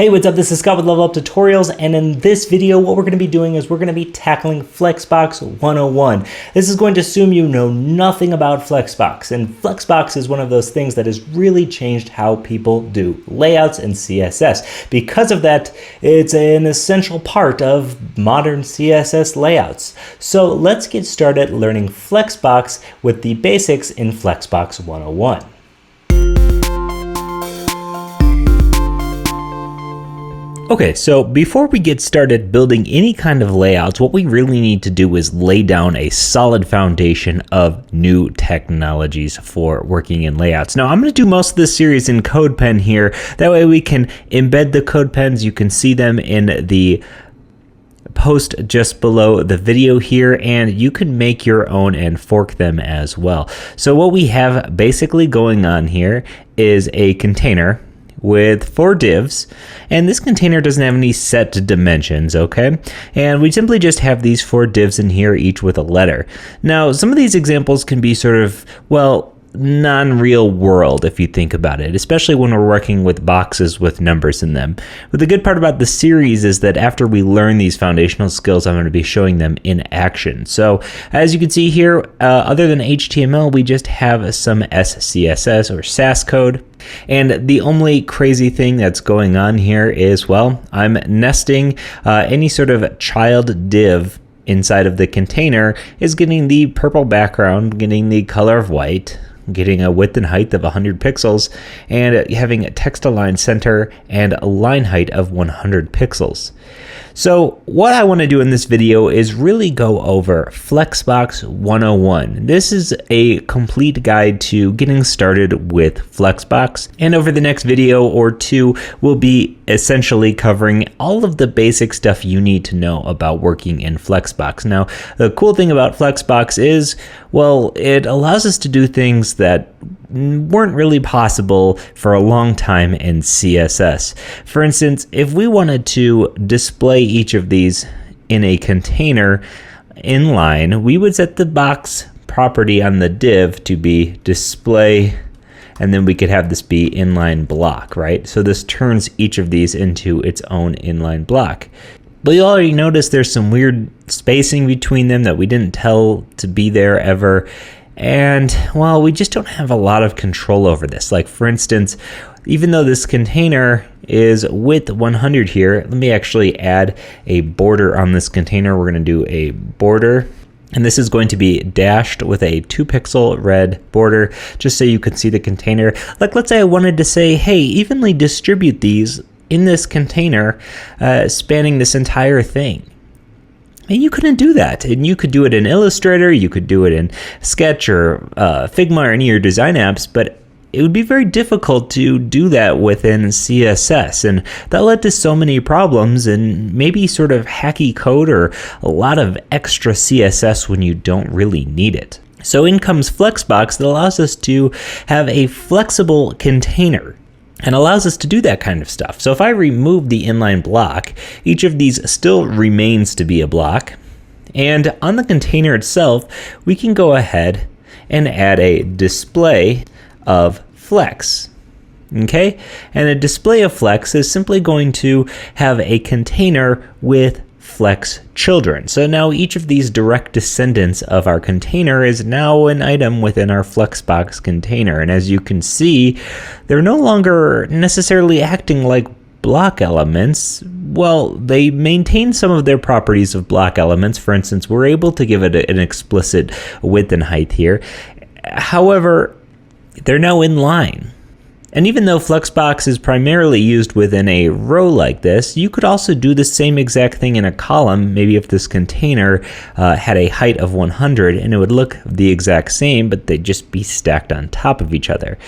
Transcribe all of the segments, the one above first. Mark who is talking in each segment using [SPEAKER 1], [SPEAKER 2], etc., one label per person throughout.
[SPEAKER 1] Hey, what's up? This is Scott with Level Up Tutorials, and in this video, what we're going to be doing is we're going to be tackling Flexbox 101. This is going to assume you know nothing about Flexbox, and Flexbox is one of those things that has really changed how people do layouts and CSS. Because of that, it's an essential part of modern CSS layouts. So let's get started learning Flexbox with the basics in Flexbox 101. Okay, so before we get started building any kind of layouts, what we really need to do is lay down a solid foundation of new technologies for working in layouts. Now, I'm going to do most of this series in CodePen here. That way we can embed the CodePens. You can see them in the post just below the video here, and you can make your own and fork them as well. So what we have basically going on here is a container with 4 divs, and this container doesn't have any set dimensions, okay? And we simply just have these 4 divs in here, each with a letter. Now, some of these examples can be sort of, well, non-real world if you think about it, especially when we're working with boxes with numbers in them. But the good part about the series is that after we learn these foundational skills, I'm going to be showing them in action. So as you can see here, other than HTML, we just have some SCSS or Sass code. And the only crazy thing that's going on here is, well, I'm nesting any sort of child div inside of the container is getting the purple background, getting the color of white, getting a width and height of 100 pixels, and having a text align center and a line height of 100 pixels. So what I want to do in this video is really go over Flexbox 101. This is a complete guide to getting started with Flexbox, and over the next video or two, we'll be essentially covering all of the basic stuff you need to know about working in Flexbox. Now, the cool thing about Flexbox is, well, it allows us to do things that weren't really possible for a long time in CSS. For instance, if we wanted to display each of these in a container inline, we would set the box property on the div to be display, and then we could have this be inline block, right? So this turns each of these into its own inline block. But you already noticed there's some weird spacing between them that we didn't tell to be there ever. And, well, we just don't have a lot of control over this. Like, for instance, even though this container is width 100 here, let me actually add a border on this container. We're going to do a border, and this is going to be dashed with a 2-pixel red border, just so you can see the container. Like, let's say I wanted to say, hey, evenly distribute these in this container, spanning this entire thing. And you couldn't do that. And you could do it in Illustrator, you could do it in Sketch or Figma or any of your design apps, but it would be very difficult to do that within CSS. And that led to so many problems and maybe sort of hacky code or a lot of extra CSS when you don't really need it. So in comes Flexbox that allows us to have a flexible container and allows us to do that kind of stuff. So if I remove the inline block, each of these still remains to be a block. And on the container itself, we can go ahead and add a display of flex. Okay? And a display of flex is simply going to have a container with flex children. So now each of these direct descendants of our container is now an item within our Flexbox container. And as you can see, they're no longer necessarily acting like block elements. Well, they maintain some of their properties of block elements. For instance, we're able to give it an explicit width and height here. However, they're now in line. And even though Flexbox is primarily used within a row like this, you could also do the same exact thing in a column. Maybe if this container had a height of 100, and it would look the exact same, but they'd just be stacked on top of each other.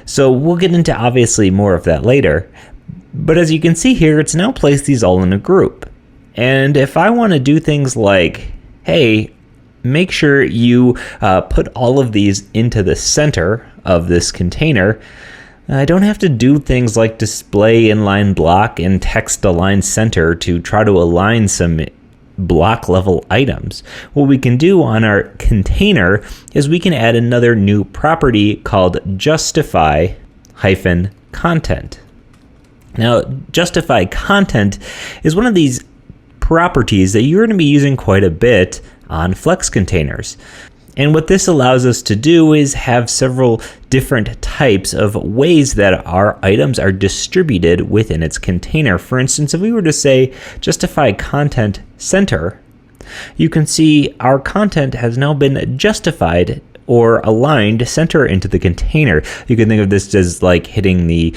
[SPEAKER 1] So we'll get into obviously more of that later. But as you can see here, it's now placed these all in a group. And if I want to do things like, hey, make sure you put all of these into the center of this container, I don't have to do things like display inline block and text align center to try to align some block level items. What we can do on our container is we can add another new property called justify-content. Now, justify content is one of these properties that you're going to be using quite a bit on Flex containers. And what this allows us to do is have several different types of ways that our items are distributed within its container. For instance, if we were to say justify content center, you can see our content has now been justified or aligned center into the container. You can think of this as like hitting the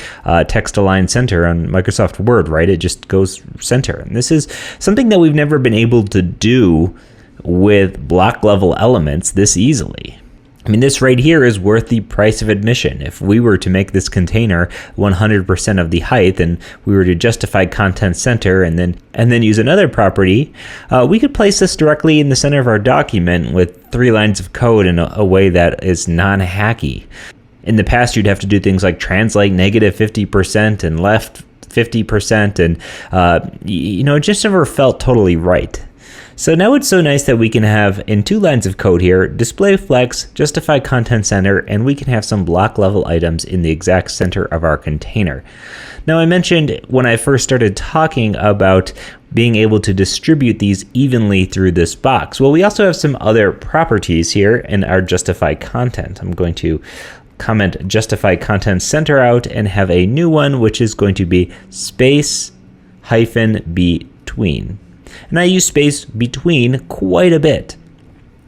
[SPEAKER 1] text align center on Microsoft Word, right? It just goes center. And this is something that we've never been able to do with block level elements this easily. I mean, this right here is worth the price of admission. If we were to make this container 100% of the height and we were to justify content center and then use another property, we could place this directly in the center of our document with 3 lines of code in a way that is non-hacky. In the past, you'd have to do things like translate negative 50% and left 50%, and it just never felt totally right. So now it's so nice that we can have in 2 lines of code here, display flex, justify content center, and we can have some block level items in the exact center of our container. Now I mentioned when I first started talking about being able to distribute these evenly through this box. Well, we also have some other properties here in our justify content. I'm going to comment justify content center out and have a new one, which is going to be space hyphen between. And I use space between quite a bit.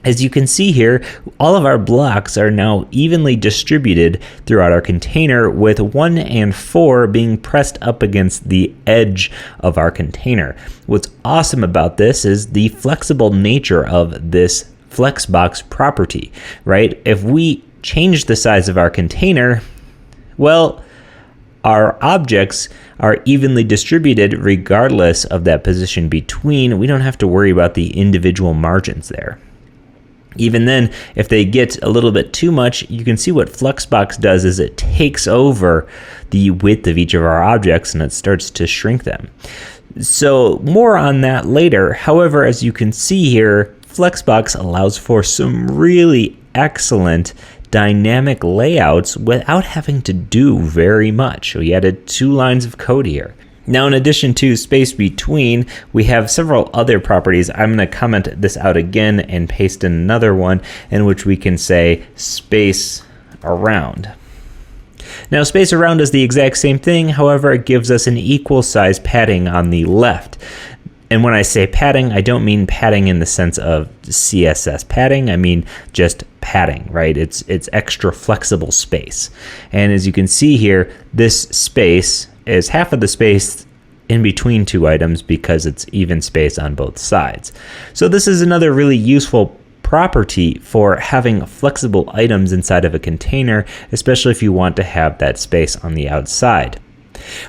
[SPEAKER 1] As you can see here, all of our blocks are now evenly distributed throughout our container, with 1 and 4 being pressed up against the edge of our container. What's awesome about this is the flexible nature of this Flexbox property, right? If we change the size of our container, well, our objects are evenly distributed regardless of that position between. We don't have to worry about the individual margins there. Even then, if they get a little bit too much, you can see what Flexbox does is it takes over the width of each of our objects and it starts to shrink them. So more on that later. However, as you can see here, Flexbox allows for some really excellent dynamic layouts without having to do very much. We added 2 lines of code here. Now, in addition to space between, we have several other properties. I'm going to comment this out again and paste in another one in which we can say space around. Now, space around is the exact same thing. However, it gives us an equal size padding on the left. And when I say padding, I don't mean padding in the sense of CSS padding. I mean just padding, right? It's extra flexible space. And as you can see here, this space is half of the space in between 2 items because it's even space on both sides. So this is another really useful property for having flexible items inside of a container, especially if you want to have that space on the outside.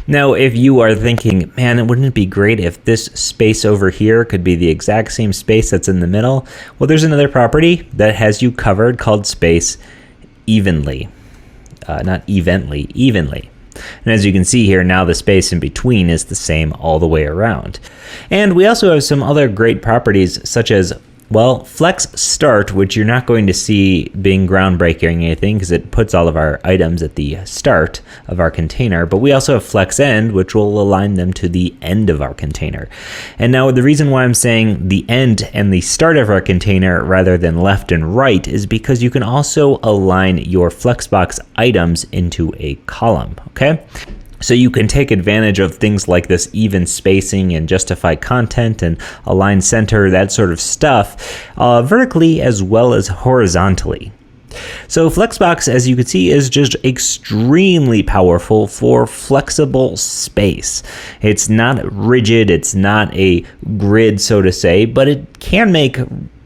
[SPEAKER 1] Now, if you are thinking, man, wouldn't it be great if this space over here could be the exact same space that's in the middle? Well, there's another property that has you covered called space evenly. Not evently, evenly. And as you can see here, now the space in between is the same all the way around. And we also have some other great properties such as, well, Flex Start, which you're not going to see being groundbreaking or anything because it puts all of our items at the start of our container. But we also have Flex End, which will align them to the end of our container. And now the reason why I'm saying the end and the start of our container rather than left and right is because you can also align your Flexbox items into a column, okay? So you can take advantage of things like this even spacing and justify content and align center, that sort of stuff, vertically as well as horizontally. So Flexbox, as you can see, is just extremely powerful for flexible space. It's not rigid, it's not a grid, so to say, but it can make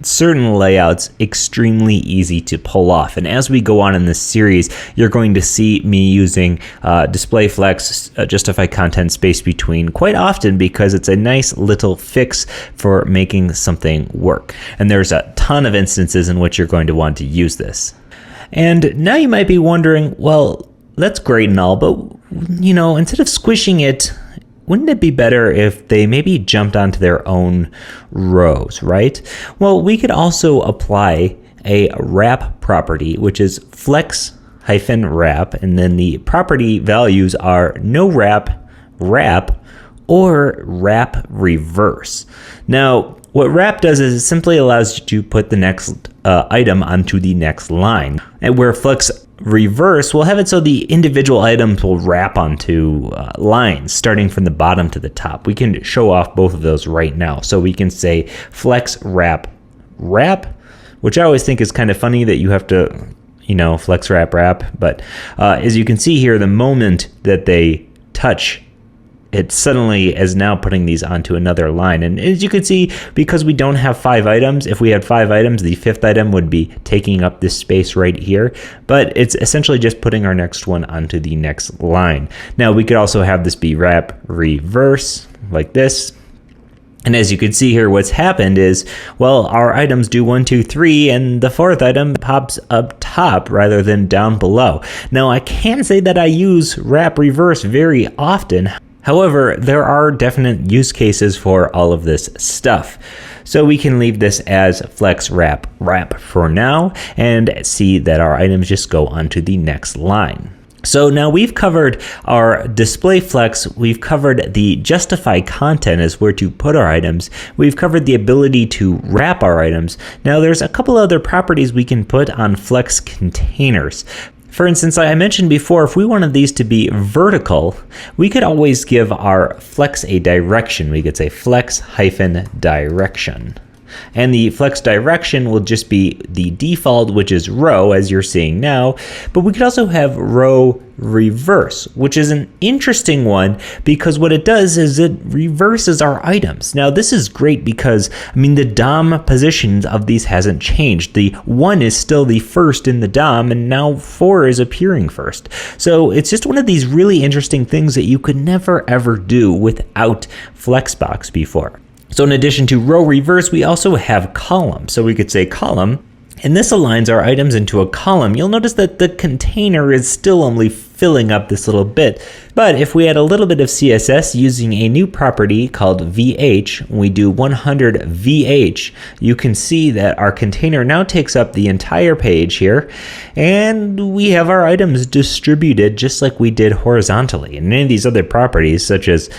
[SPEAKER 1] certain layouts extremely easy to pull off. And as we go on in this series, you're going to see me using display flex, justify content, space between quite often because it's a nice little fix for making something work. And there's a ton of instances in which you're going to want to use this. And now you might be wondering, well, that's great and all, but instead of squishing it, wouldn't it be better if they maybe jumped onto their own rows, right? Well, we could also apply a wrap property, which is flex-wrap, and then the property values are no wrap, wrap or wrap reverse. Now, what wrap does is it simply allows you to put the next item onto the next line. And where flex reverse will have it so the individual items will wrap onto lines starting from the bottom to the top. We can show off both of those right now. So we can say flex wrap wrap, which I always think is kind of funny that you have to, flex wrap wrap. But as you can see here, the moment that they touch, it suddenly is now putting these onto another line. And as you can see, because we don't have 5 items, if we had 5 items, the 5th item would be taking up this space right here. But it's essentially just putting our next one onto the next line. Now we could also have this be wrap reverse like this. And as you can see here, what's happened is, well, our items do 1, 2, 3, and the 4th item pops up top rather than down below. Now I can say that I use wrap reverse very often. However, there are definite use cases for all of this stuff. So we can leave this as flex wrap wrap for now and see that our items just go onto the next line. So now we've covered our display flex, we've covered the justify content as where to put our items, we've covered the ability to wrap our items. Now there's a couple other properties we can put on flex containers. For instance, I mentioned before, if we wanted these to be vertical, we could always give our flex a direction. We could say flex hyphen direction. And the flex direction will just be the default, which is row, as you're seeing now. But we could also have row reverse, which is an interesting one because what it does is it reverses our items. Now, this is great because, the DOM positions of these hasn't changed. The 1 is still the first in the DOM, and now 4 is appearing first. So it's just one of these really interesting things that you could never ever do without Flexbox before. So in addition to row reverse, we also have column. So we could say column, and this aligns our items into a column. You'll notice that the container is still only filling up this little bit. But if we add a little bit of CSS using a new property called VH, we do 100 VH, you can see that our container now takes up the entire page here, and we have our items distributed just like we did horizontally. And any of these other properties, such as,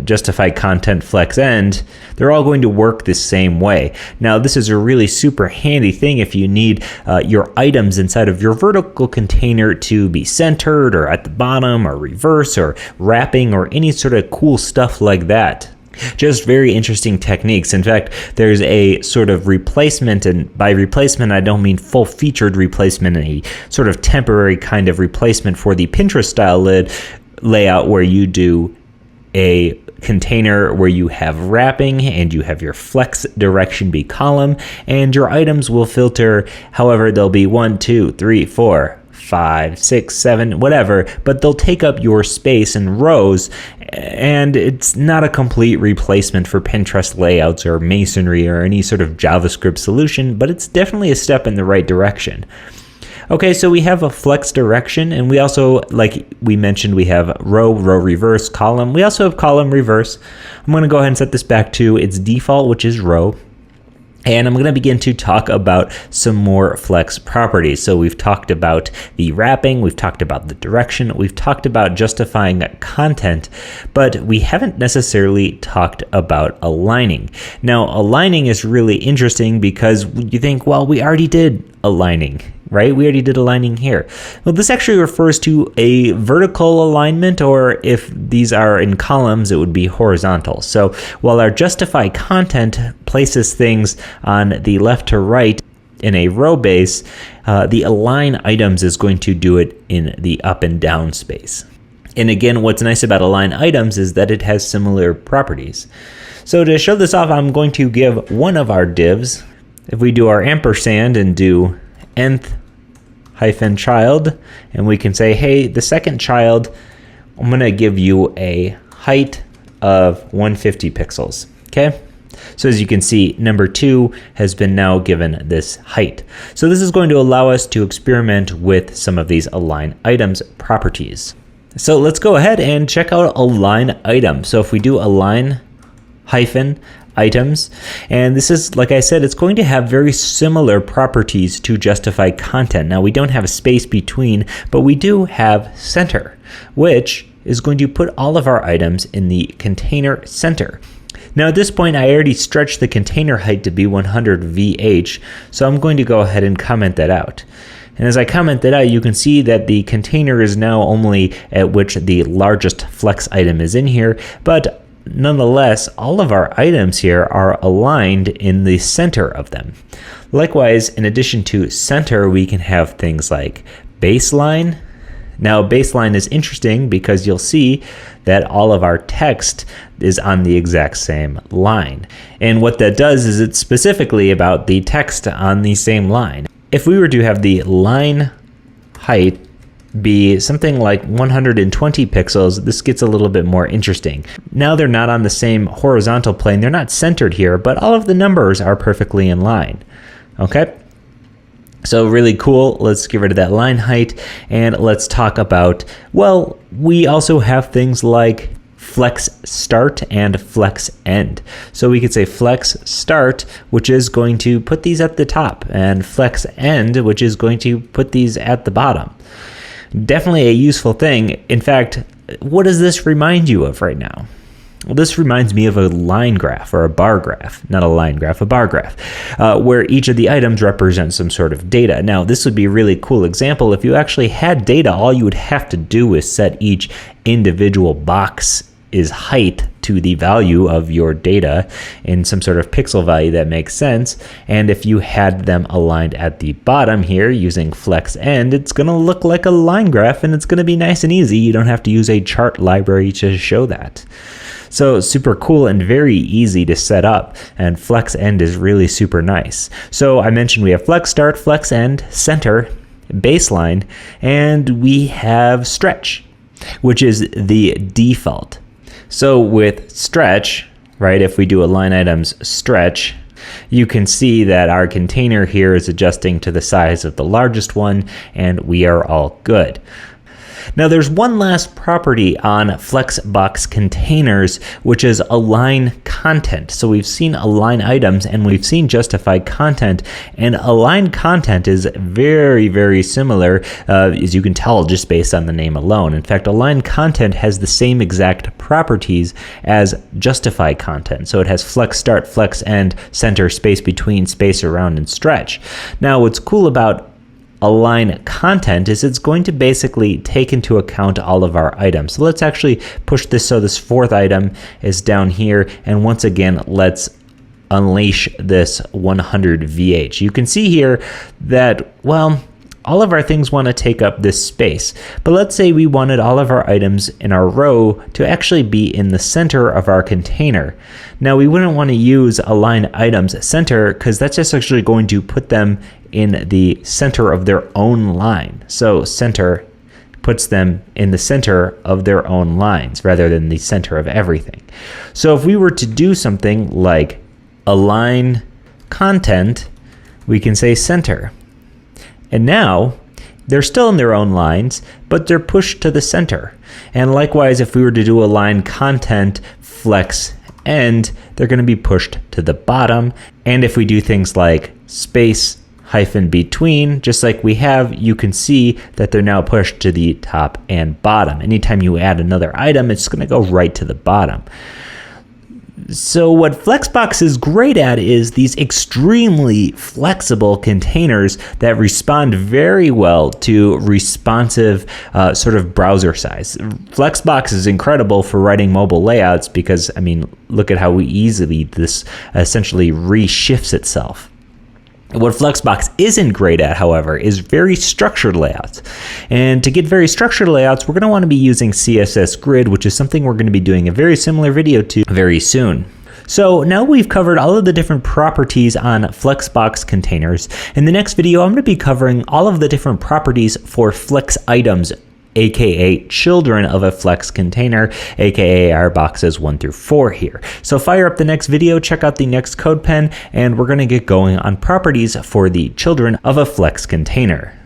[SPEAKER 1] justify content flex end, they're all going to work the same way. Now, this is a really super handy thing if you need your items inside of your vertical container to be centered or at the bottom or reverse or wrapping or any sort of cool stuff like that. Just very interesting techniques. In fact, there's a sort of replacement, and by replacement I don't mean full featured replacement, a sort of temporary kind of replacement for the Pinterest style layout where you do a container where you have wrapping and you have your flex direction be column, and your items will filter however they'll be 1, 2, 3, 4, 5, 6, 7, whatever, but they'll take up your space in rows, and it's not a complete replacement for Pinterest layouts or masonry or any sort of JavaScript solution, but it's definitely a step in the right direction. Okay, so we have a flex direction, and we also, like we mentioned, we have row reverse, column. We also have column reverse. I'm going to go ahead and set this back to its default, which is row. And I'm going to begin to talk about some more flex properties. So we've talked about the wrapping, we've talked about the direction, we've talked about justifying content, but we haven't necessarily talked about aligning. Now, aligning is really interesting because you think, well, we already did aligning, right? We already did aligning here. Well, this actually refers to a vertical alignment, or if these are in columns, it would be horizontal. So while our justify content places things on the left to right in a row base, the align items is going to do it in the up and down space. And again, what's nice about align items is that it has similar properties. So to show this off, I'm going to give one of our divs, if we do our ampersand and do nth hyphen child, and we can say, hey, the second child, I'm going to give you a height of 150 pixels. Okay. So as you can see, number 2 has been now given this height. So this is going to allow us to experiment with some of these align items properties. So let's go ahead and check out align item. So if we do align hyphen items, and this is, like I said, it's going to have very similar properties to justify content. Now we don't have a space between, but we do have center, which is going to put all of our items in the container center. Now at this point, I already stretched the container height to be 100 VH, so I'm going to go ahead and comment that out. And as I comment that out, you can see that the container is now only at which the largest flex item is in here, but nonetheless, all of our items here are aligned in the center of them. Likewise, in addition to center, we can have things like baseline. Now, baseline is interesting because you'll see that all of our text is on the exact same line. And what that does is it's specifically about the text on the same line. If we were to have the line height be something like 120 pixels, this gets a little bit more interesting. Now they're not on the same horizontal plane, they're not centered here, but all of the numbers are perfectly in line. Okay? So really cool. Let's get rid of that line height and let's talk about, well, we also have things like flex start and flex end. So we could say flex start, which is going to put these at the top, and flex end, which is going to put these at the bottom. Definitely a useful thing. In fact, what does this remind you of right now? Well, this reminds me of a line graph or a bar graph, not a line graph, a bar graph, where each of the items represents some sort of data. Now, this would be a really cool example. If you actually had data, all you would have to do is set each individual box's height to the value of your data in some sort of pixel value that makes sense. And if you had them aligned at the bottom here using flex end, it's going to look like a line graph and it's going to be nice and easy. You don't have to use a chart library to show that. So super cool and very easy to set up, and flex end is really super nice. So I mentioned we have flex start, flex end, center, baseline, and we have stretch, which is the default. So with stretch, right, if we do align items stretch, you can see that our container here is adjusting to the size of the largest one, and we are all good. Now there's one last property on Flexbox containers, which is align content. So we've seen align items and we've seen justify content, and align content is very, very similar, as you can tell just based on the name alone. In fact, align content has the same exact properties as justify content. So it has flex start, flex end, center, space between, space around, and stretch. Now what's cool about align content is it's going to basically take into account all of our items. So let's actually push this so this fourth item is down here, and once again let's unleash this 100 VH. You can see here that, well, all of our things want to take up this space, but let's say we wanted all of our items in our row to actually be in the center of our container. Now we wouldn't want to use align items center because that's just actually going to put them in the center of their own line. So center puts them in the center of their own lines rather than the center of everything. So if we were to do something like align content, we can say center. And now they're still in their own lines, but they're pushed to the center. And likewise, if we were to do align content flex end, they're going to be pushed to the bottom. And if we do things like space hyphen between, just like we have, you can see that they're now pushed to the top and bottom. Anytime you add another item, it's going to go right to the bottom. So what Flexbox is great at is these extremely flexible containers that respond very well to responsive sort of browser size. Flexbox is incredible for writing mobile layouts because, I mean, look at how easily this essentially reshifts itself. What Flexbox isn't great at, however, is very structured layouts. And to get very structured layouts, we're going to want to be using CSS Grid, which is something we're going to be doing a very similar video to very soon. So now we've covered all of the different properties on Flexbox containers. In the next video, I'm going to be covering all of the different properties for flex items, aka children of a flex container, aka our boxes 1 through 4 here. So fire up the next video, check out the next code pen, and we're going to get going on properties for the children of a flex container.